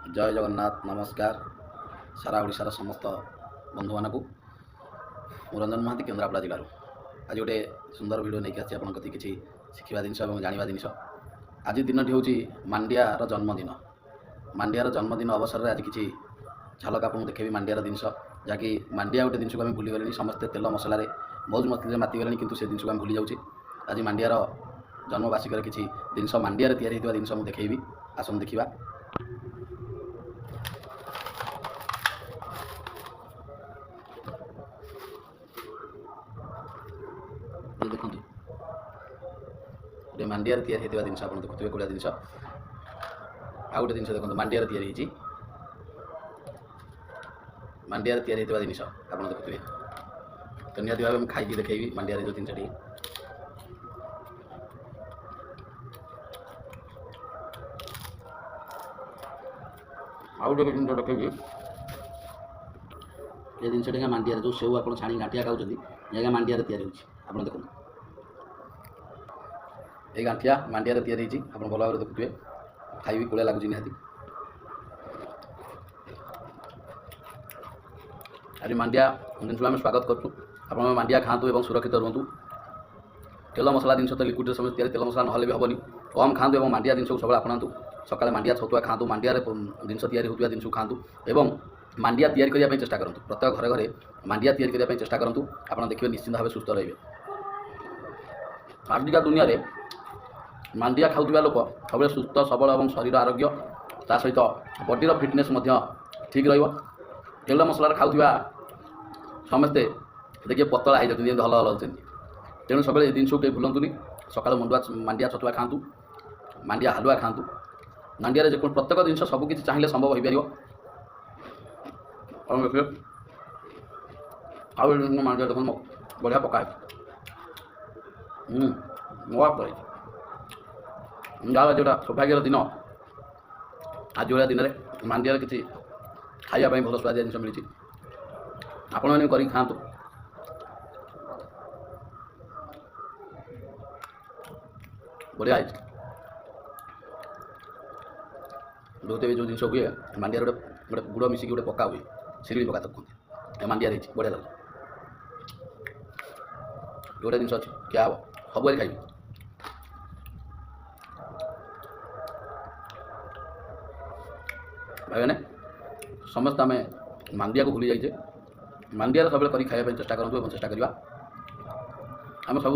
जय जगन्नाथ नमस्कार सारा ओडिशार समस्त बंधु मानक रंजन महांती केन्द्रापड़ा जिलूर आज गोटे सुंदर भिडियो नहीं आसी आप किसी शिखा जिन जाना जिन आज दिन हूँ मांडियार जन्मदिन मांडियार जन्मदिन अवसर में आज किसी झलक आपको देखेबी मांडियार जिनस जहाँकि मांडिया गोटे जिन को आम भूली गले समस्ते तेल मसलार मौज मस्ती मातिगले कि से जिन को आम भूली जाऊँ आज मांडियार जन्मवार्षिक किसी जिनस मांडियार तैयारी होता जिनस मुझे देखेबी आसन देखा देखो गोटे मांडियार तैयारी होता जिन आप देखुए कौड़ा जिन आउ गोटे जिन देखो मांडियार तैयारी मांडियार तैयारी होता जिन आप देखुए तो निहती भाव खाई देखी मांडियार जो जिनटी आउ गोटे जिन देखी ये जिनटा मांडियार जो सेव आप छाणी गांठिया खाऊँ जगह मांडियार तैयारी होती देखो ये गांठिया मांडियार तैयारी आप भल भाव देखुए खाई कौड़ा लगुच निहाती आज मांडिया जिन आम स्वागत करूँ आप मांडिया खातु और सुरक्षित रुहतु तेल मसला जिन तो लिक्विड समय तैयारी तेल मसला ना भी हेनी कम खातु और मांडिया जिन सब आपणातु सकाଳେ मांडिया छतुआ खातु मांडिया जिन तैयारी होता जिन खातु एवं मांडिया तैयारी करने चेष्टा करूँ प्रत्येक घरे घरे मांडिया तैयारी करने चेष्टा करूँ आप देखिए निश्चित भाव सुस्थ रे आजिका दुनिया रे मांडिया खाऊा लोक सब सुस्थ सबल और शरीर आरोग्य ता सहित बॉडीर फिटनेस ठीक रेल मसला खाऊा समस्ते देखिए पतला हो जाती हल हल तेणु सब जिन कहीं भूलतुनि सका मुंडुआ मांडिया छतुआ खातु मांडिया हालुआ खातु मांडिया जो प्रत्येक जिन सबकि चाहिए संभव हो पार देखिए आउ मांडिया देख बढ़िया पका नुआ पर जो सौभाग्यर दिन आज भाया दिन में मांडिया किसी खावाई भल स्वादिया जिन मिली आपण मैंने कर खातु बढ़िया बहुत भी जो जिन हुए मांडिया गोटे गुड़ मिसिक गोटे पका हुए सिरी पका तक कहते मांडिया बढ़िया लगे गोटे जिन अच्छे क्या हम सब खाई भाई मैंने समस्त आम मांडिया को भूली जाइए मांडिया सब खायापी चेष्टा करूँ चेष्टा करवा आम सब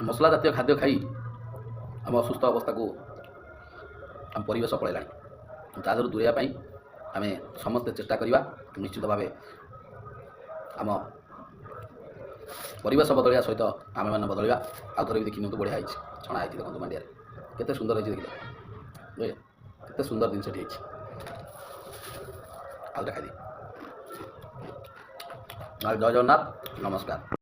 मसला जातीय खाद्य खाई आम असुस्थ अवस्था को आम परिवेश पड़ेगा तादर दूरेवाई आम समस्ते चेष्टा करवा निश्चित भाव आम परिवेश बदलिया सहित आम मैंने बदलवा आउ थे भी देखी बढ़िया छणा है देखो मांडिया केते सुंदर है देखिए केते सुंदर जिनटी आउ देखा जय जगन्नाथ नमस्कार।